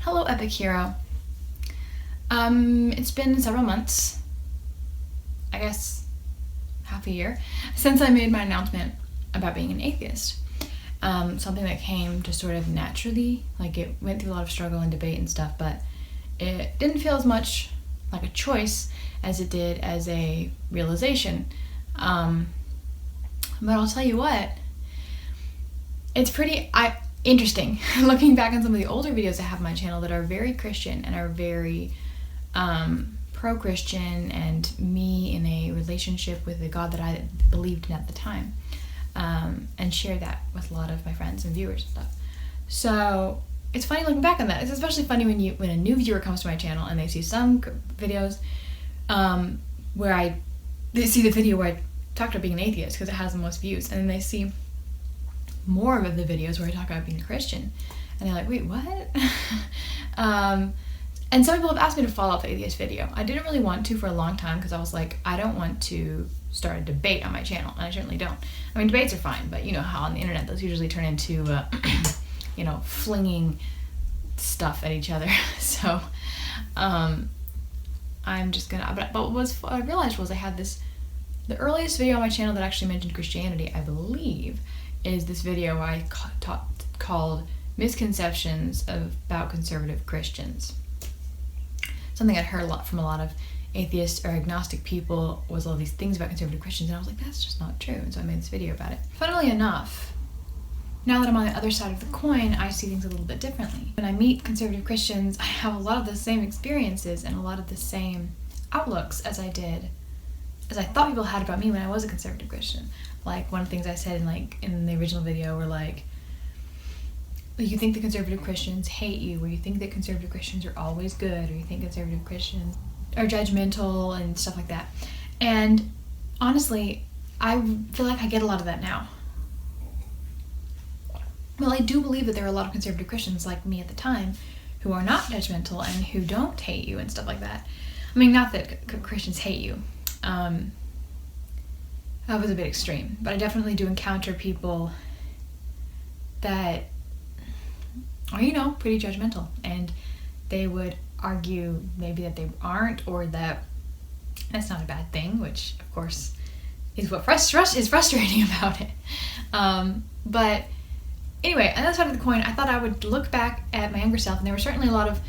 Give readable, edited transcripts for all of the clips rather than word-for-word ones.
Hello, Epic Hero. It's been several months, I guess half a year, since I made my announcement about being an atheist. Something that came just sort of naturally, like it went through a lot of struggle and debate and stuff, but it didn't feel as much like a choice as it did as a realization. But I'll tell you what, it's pretty interesting looking back on some of the older videos I have on my channel that are very Christian and are very pro-Christian and me in a relationship with the God that I believed in at the time, and share that with a lot of my friends and viewers and stuff. So it's funny looking back on that. It's especially funny when a new viewer comes to my channel and they see some videos where they see the video where I talked about being an atheist because it has the most views, and then they see more of the videos where I talk about being a Christian, and they're like, wait, what? And some people have asked me to follow up the atheist video. I didn't really want to for a long time because I was like, I don't want to start a debate on my channel, and I certainly don't. I mean, debates are fine, but you know how on the internet those usually turn into flinging stuff at each other. So I'm just gonna, but what I realized was I had the earliest video on my channel that actually mentioned Christianity, I believe, is this video I called Misconceptions about Conservative Christians. Something I'd heard a lot from a lot of atheist or agnostic people was all these things about conservative Christians, and I was like, that's just not true, and so I made this video about it. Funnily enough, now that I'm on the other side of the coin, I see things a little bit differently. When I meet conservative Christians, I have a lot of the same experiences and a lot of the same outlooks as I thought people had about me when I was a conservative Christian. Like, one of the things I said in the original video were like, you think the conservative Christians hate you, or you think that conservative Christians are always good, or you think conservative Christians are judgmental and stuff like that. And honestly, I feel like I get a lot of that now. Well, I do believe that there are a lot of conservative Christians like me at the time who are not judgmental and who don't hate you and stuff like that. I mean, not that Christians hate you. That was a bit extreme, but I definitely do encounter people that are, pretty judgmental, and they would argue maybe that they aren't, or that that's not a bad thing, which of course is what is frustrating about it. But anyway, on the other side of the coin, I thought I would look back at my younger self, and there were certainly a lot of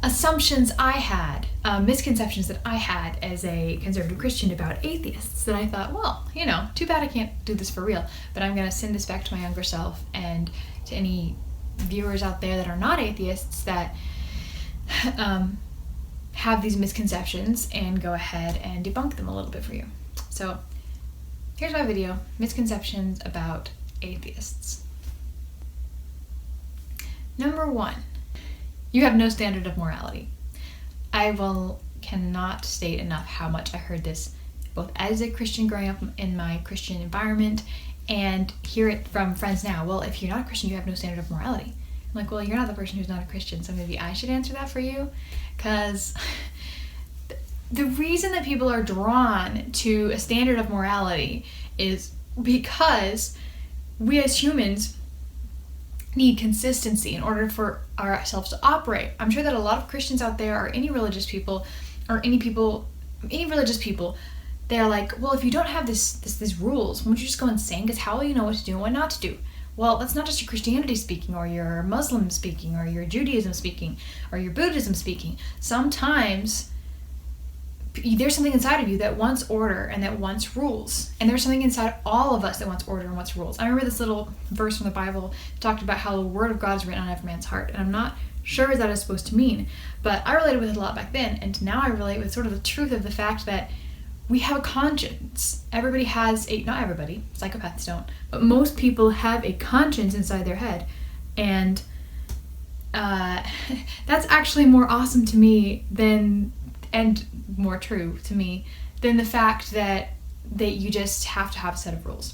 assumptions I had, misconceptions that I had as a conservative Christian about atheists, that I thought, well, too bad I can't do this for real, but I'm going to send this back to my younger self and to any viewers out there that are not atheists that have these misconceptions, and go ahead and debunk them a little bit for you. So here's my video, Misconceptions about Atheists. Number 1, you have no standard of morality. I cannot state enough how much I heard this both as a Christian growing up in my Christian environment, and hear it from friends now. Well, if you're not a Christian, you have no standard of morality. I'm like, well, you're not the person who's not a Christian, so maybe I should answer that for you. Because the reason that people are drawn to a standard of morality is because we as humans need consistency in order for ourselves to operate. I'm sure that a lot of Christians out there, or any religious people, they're like, well, if you don't have these rules, won't you just go insane? Because how will you know what to do and what not to do? Well, that's not just your Christianity speaking, or your Muslim speaking, or your Judaism speaking, or your Buddhism speaking. Sometimes there's something inside of you that wants order and that wants rules. And there's something inside all of us that wants order and wants rules. I remember this little verse from the Bible talked about how the word of God is written on every man's heart. And I'm not sure what that is supposed to mean, but I related with it a lot back then. And now I relate with sort of the truth of the fact that we have a conscience. Everybody has not everybody, psychopaths don't, but most people have a conscience inside their head. And that's actually more awesome to me and more true to me than the fact that you just have to have a set of rules.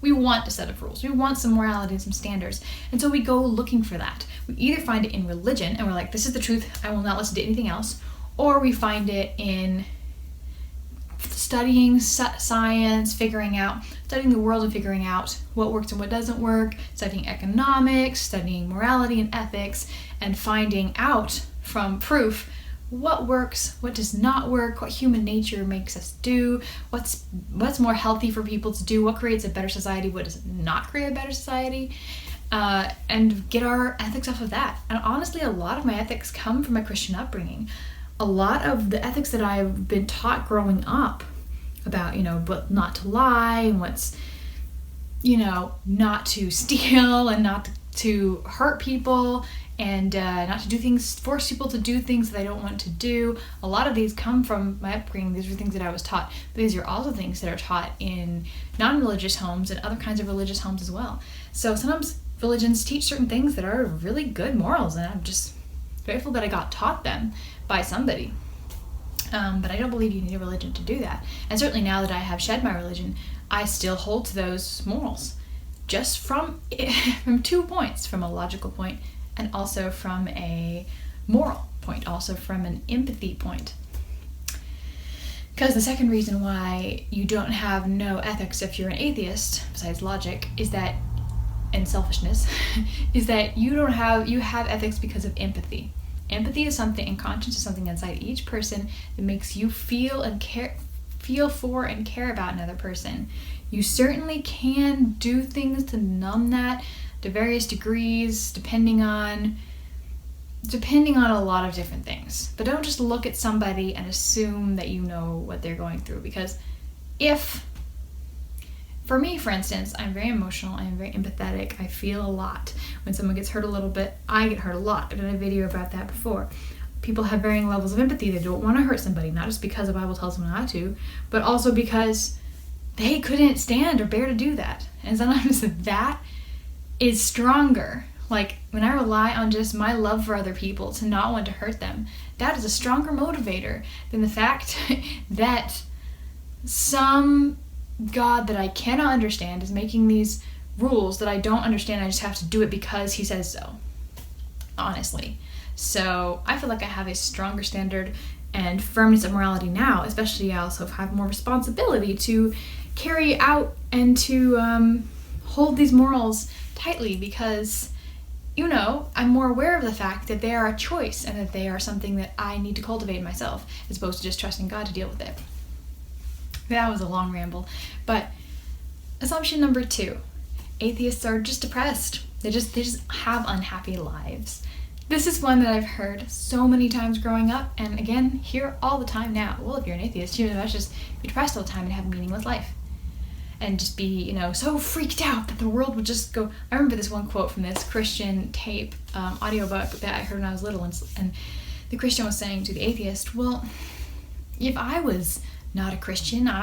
We want a set of rules. We want some morality and some standards. And so we go looking for that. We either find it in religion, and we're like, this is the truth, I will not listen to anything else, or we find it in studying science, studying the world and figuring out what works and what doesn't work, studying economics, studying morality and ethics, and finding out from proof what works, what does not work, what human nature makes us do, what's more healthy for people to do, what creates a better society, what does not create a better society, and get our ethics off of that. And honestly, a lot of my ethics come from my Christian upbringing. A lot of the ethics that I've been taught growing up about, but not to lie, and what's, not to steal, and not to hurt people, and not to force people to do things that they don't want to do. A lot of these come from my upbringing. These are things that I was taught. But these are also things that are taught in non-religious homes and other kinds of religious homes as well. So sometimes religions teach certain things that are really good morals, and I'm just grateful that I got taught them by somebody. But I don't believe you need a religion to do that. And certainly now that I have shed my religion, I still hold to those morals, just from 2 points, from a logical point and also from a moral point, also from an empathy point. Because the second reason why you don't have no ethics if you're an atheist, besides logic, and selfishness, is that you have ethics because of empathy. Empathy is something, and conscience is something inside each person that makes you feel for and care about another person. You certainly can do things to numb that to various degrees, depending on a lot of different things. But don't just look at somebody and assume that you know what they're going through, because for me, for instance, I'm very emotional, I'm very empathetic, I feel a lot. When someone gets hurt a little bit, I get hurt a lot. I've done a video about that before. People have varying levels of empathy. They don't want to hurt somebody, not just because the Bible tells them not to, but also because they couldn't stand or bear to do that. And sometimes that is stronger. Like, when I rely on just my love for other people to not want to hurt them, that is a stronger motivator than the fact that some God that I cannot understand is making these rules that I don't understand. I just have to do it because he says so, honestly. So I feel like I have a stronger standard and firmness of morality now, especially I also have more responsibility to carry out and to hold these morals tightly, because I'm more aware of the fact that they are a choice and that they are something that I need to cultivate myself, as opposed to just trusting God to deal with it. That was a long ramble. But assumption number 2, atheists are just depressed. They just have unhappy lives. This is one that I've heard so many times growing up, and again, hear all the time now. Well, if you're an atheist, you must just be depressed all the time and have a meaningless life. And just be, so freaked out that the world would just go. I remember this one quote from this Christian tape, audiobook that I heard when I was little, and the Christian was saying to the atheist, well, if I was not a Christian, if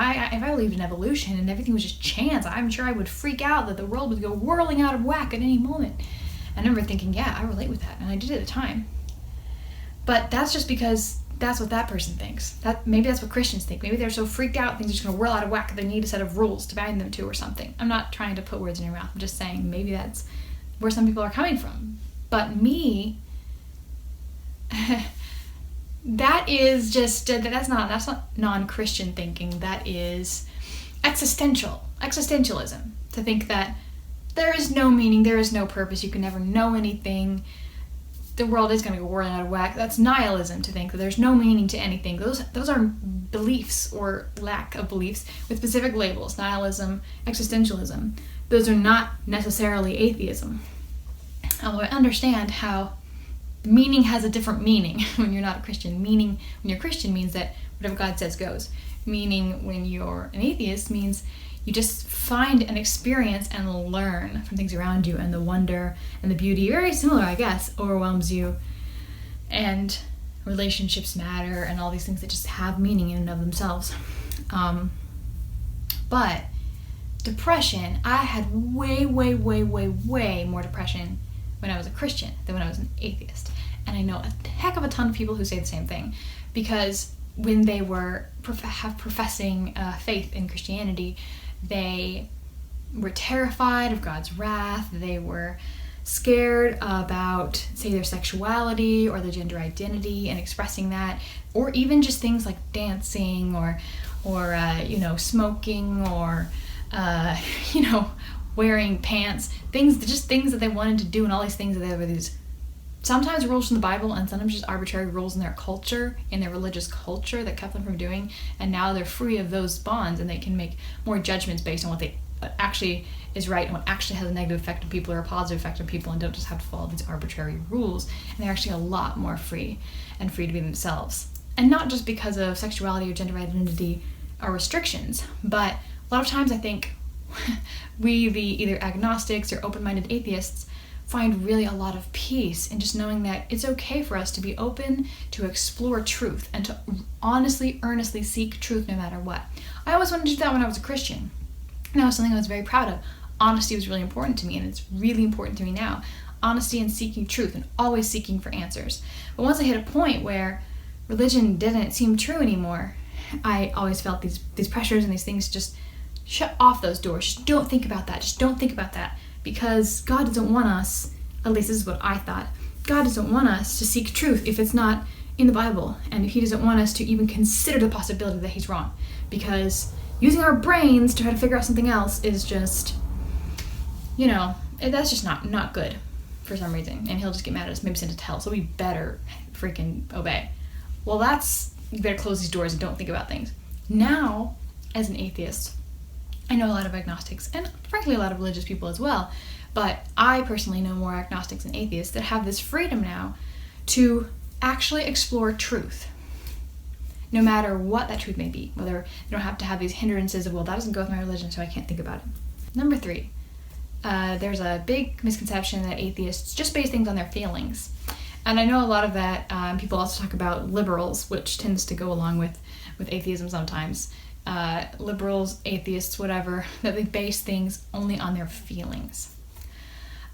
I believed in evolution and everything was just chance, I'm sure I would freak out that the world would go whirling out of whack at any moment. I remember thinking, yeah, I relate with that, and I did at the time. But that's just because that's what that person thinks. Maybe that's what Christians think. Maybe they're so freaked out things are just going to whirl out of whack that they need a set of rules to bind them to or something. I'm not trying to put words in your mouth. I'm just saying maybe that's where some people are coming from. But me, that's not non-Christian thinking. That is existentialism. To think that there is no meaning, there is no purpose, you can never know anything, the world is going to go whirling out of whack. That's nihilism, to think that there's no meaning to anything. Those are beliefs or lack of beliefs with specific labels. Nihilism, existentialism. Those are not necessarily atheism. Although I understand how meaning has a different meaning when you're not a Christian. Meaning when you're Christian means that whatever God says goes. Meaning when you're an atheist means you just find and experience and learn from things around you, and the wonder and the beauty, very similar, I guess, overwhelms you. And relationships matter and all these things that just have meaning in and of themselves. But depression, I had way more depression when I was a Christian than when I was an atheist. And I know a heck of a ton of people who say the same thing, because when they were professing faith in Christianity, they were terrified of God's wrath. They were scared about, say, their sexuality or their gender identity and expressing that, or even just things like dancing or smoking, or wearing pants, things that they wanted to do, and all these things that they were these sometimes rules from the Bible and sometimes just arbitrary rules in their culture, in their religious culture, that kept them from doing. And now they're free of those bonds, and they can make more judgments based on what actually is right and what actually has a negative effect on people or a positive effect on people, and don't just have to follow these arbitrary rules. And they're actually a lot more free to be themselves. And not just because of sexuality or gender identity or restrictions, but a lot of times I think we, the either agnostics or open-minded atheists, find really a lot of peace in just knowing that it's okay for us to be open to explore truth and to honestly, earnestly seek truth no matter what. I always wanted to do that when I was a Christian, and that was something I was very proud of. Honesty was really important to me, and it's really important to me now. Honesty and seeking truth, and always seeking for answers. But once I hit a point where religion didn't seem true anymore, I always felt these pressures and these things. Just shut off those doors. Just don't think about that. Just don't think about that. Because God doesn't want us, at least this is what I thought, God doesn't want us to seek truth if it's not in the Bible. And He doesn't want us to even consider the possibility that He's wrong. Because using our brains to try to figure out something else is just, that's just not good for some reason. And He'll just get mad at us, maybe send us to hell. So we better freaking obey. Well, you better close these doors and don't think about things. Now, as an atheist, I know a lot of agnostics, and frankly a lot of religious people as well, but I personally know more agnostics and atheists that have this freedom now to actually explore truth, no matter what that truth may be, whether they don't have to have these hindrances of, well, that doesn't go with my religion, so I can't think about it. Number 3, there's a big misconception that atheists just base things on their feelings. And I know a lot of that, people also talk about liberals, which tends to go along with atheism sometimes. Liberals, atheists, whatever, that they base things only on their feelings.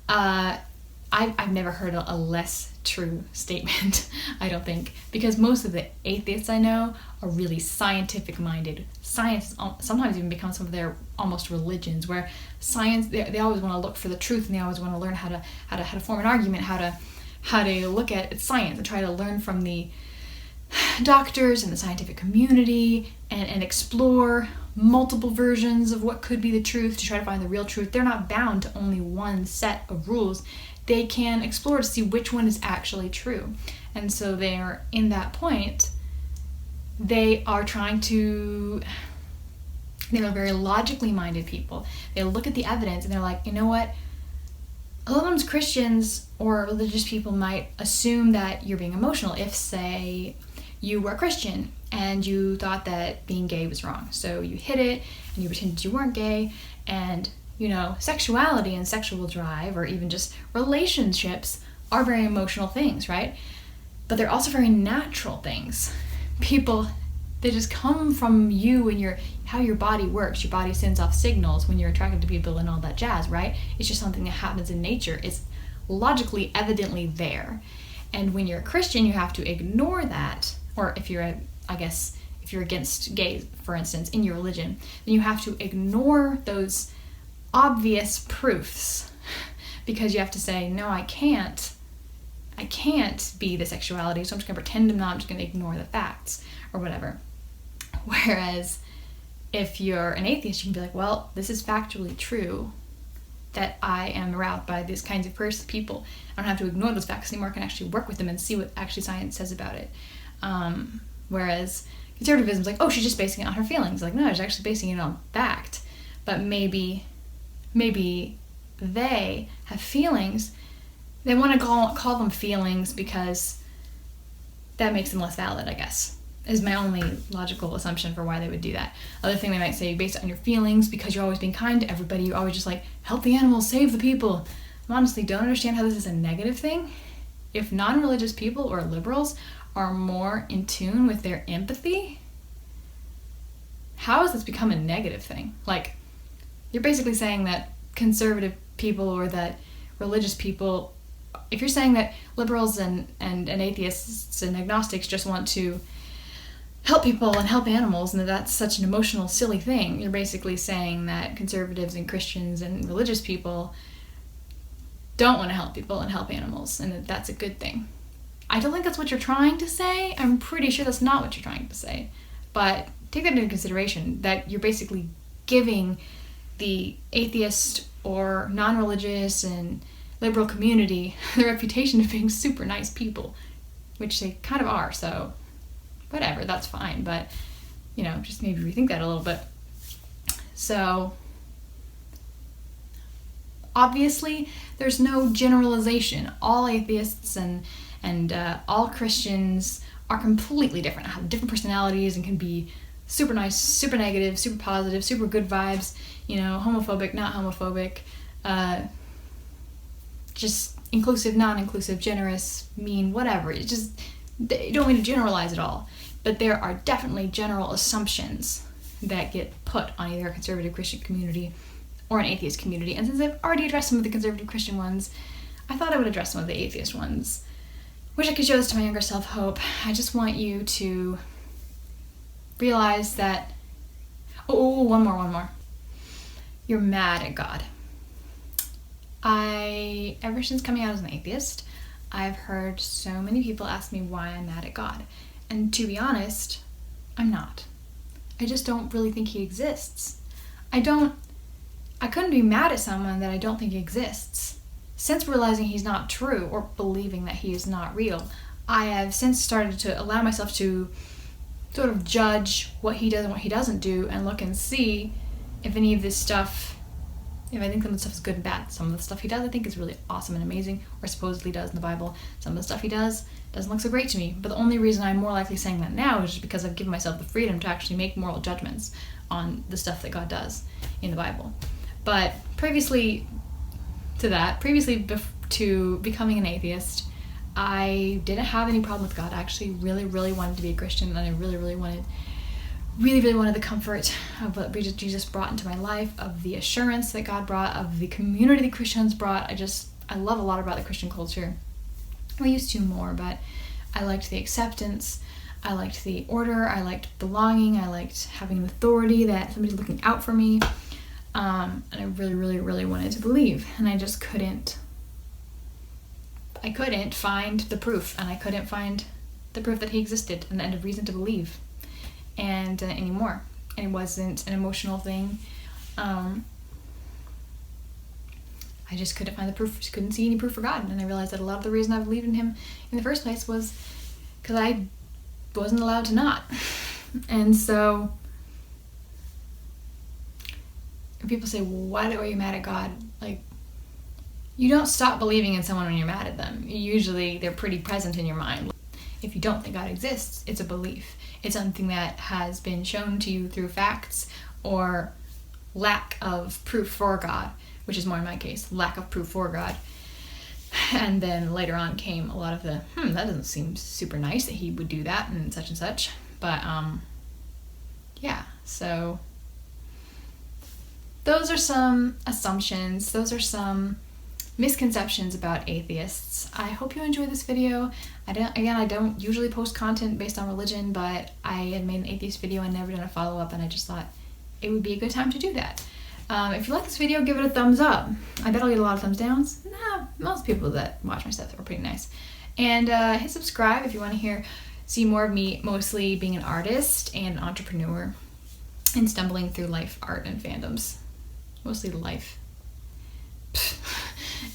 I've never heard a less true statement, I don't think, because most of the atheists I know are really scientific minded. Science sometimes even becomes some of their almost religions, where science, they always want to look for the truth, and they always want to learn how to form an argument, how to look at science and try to learn from the doctors and the scientific community and explore multiple versions of what could be the truth to try to find the real truth. They're not bound to only one set of rules. They can explore to see which one is actually true. And so they're in that point, they're very logically minded people. They look at the evidence and they're like, you know what? A lot of times Christians or religious people might assume that you're being emotional if, say, you were a Christian and you thought that being gay was wrong. So you hid it and you pretended you weren't gay, and sexuality and sexual drive, or even just relationships, are very emotional things, right? But they're also very natural things. They just come from you and how your body works. Your body sends off signals when you're attracted to people and all that jazz, right? It's just something that happens in nature. It's logically evidently there. And when you're a Christian, you have to ignore that. Or if you're against gays, for instance, in your religion, then you have to ignore those obvious proofs, because you have to say, no, I can't be the sexuality, so I'm just going to pretend I'm not, I'm just going to ignore the facts, or whatever. Whereas if you're an atheist, you can be like, well, this is factually true, that I am aroused by these kinds of people. I don't have to ignore those facts anymore. I can actually work with them and see what actually science says about it. Whereas conservatism is like, oh, she's just basing it on her feelings. Like, no, she's actually basing it on fact. But maybe they have feelings. They want to call them feelings because that makes them less valid, I guess, is my only logical assumption for why they would do that. Other thing they might say, based on your feelings, because you're always being kind to everybody, you're always just like, help the animals, save the people. I honestly don't understand how this is a negative thing. If non-religious people or liberals are more in tune with their empathy, how has this become a negative thing? Like, you're basically saying that conservative people or that religious people, if you're saying that liberals and atheists and agnostics just want to help people and help animals, and that's such an emotional, silly thing, you're basically saying that conservatives and Christians and religious people don't want to help people and help animals, and that that's a good thing. I don't think that's what you're trying to say. I'm pretty sure that's not what you're trying to say. But take that into consideration, that you're basically giving the atheist or non-religious and liberal community the reputation of being super nice people, which they kind of are. So whatever, that's fine, but just maybe rethink that a little bit. So obviously there's no generalization. All atheists and all Christians are completely different, have different personalities, and can be super nice, super negative, super positive, super good vibes, homophobic, not homophobic, just inclusive, non-inclusive, generous, mean, whatever. It's just, you don't mean to generalize at all. But there are definitely general assumptions that get put on either a conservative Christian community or an atheist community. And since I've already addressed some of the conservative Christian ones, I thought I would address some of the atheist ones. Wish I could show this to my younger self, Hope. I just want you to realize that... one more. You're mad at God. Ever since coming out as an atheist, I've heard so many people ask me why I'm mad at God. And to be honest, I'm not. I just don't really think he exists. I couldn't be mad at someone that I don't think exists. Since realizing he's not true, or believing that he is not real, I have since started to allow myself to sort of judge what he does and what he doesn't do, and look and see if any of this stuff, if I think some of the stuff is good and bad. Some of the stuff he does I think is really awesome and amazing, or supposedly does in the Bible. Some of the stuff he does doesn't look so great to me. But the only reason I'm more likely saying that now is just because I've given myself the freedom to actually make moral judgments on the stuff that God does in the Bible. But previously to becoming an atheist, I didn't have any problem with God. I actually really, really wanted to be a Christian, and I really, really wanted the comfort of what Jesus brought into my life, of the assurance that God brought, of the community the Christians brought. I love a lot about the Christian culture. I used to more, but I liked the acceptance, I liked the order, I liked belonging, I liked having an authority, that somebody's looking out for me, and I really, really, really wanted to believe, and I just couldn't find the proof, and I couldn't find the proof that he existed and a reason to believe and anymore. And it wasn't an emotional thing. I just couldn't find the proof, just couldn't see any proof for God. And I realized that a lot of the reason I believed in him in the first place was because I wasn't allowed to not. And so when people say, well, why are you mad at God? Like, you don't stop believing in someone when you're mad at them. Usually they're pretty present in your mind. If you don't think God exists, it's a belief. It's something that has been shown to you through facts or lack of proof for God, which is more in my case, lack of proof for God. And then later on came a lot of the, that doesn't seem super nice that he would do that and such. But yeah, so those are some assumptions. Those are some misconceptions about atheists. I hope you enjoyed this video. I don't usually post content based on religion, but I had made an atheist video and never done a follow-up, and I just thought it would be a good time to do that. If you like this video, give it a thumbs up. I bet I'll get a lot of thumbs downs. Nah, most people that watch my stuff are pretty nice. And hit subscribe if you want to see more of me, mostly being an artist and an entrepreneur and stumbling through life, art, and fandoms. Mostly life.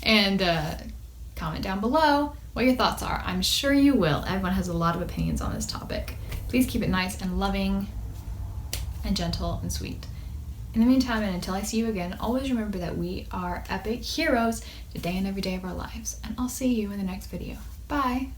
And comment down below what your thoughts are. I'm sure you will. Everyone has a lot of opinions on this topic. Please keep it nice and loving and gentle and sweet. In the meantime, and until I see you again, always remember that we are epic heroes today and every day of our lives. And I'll see you in the next video. Bye!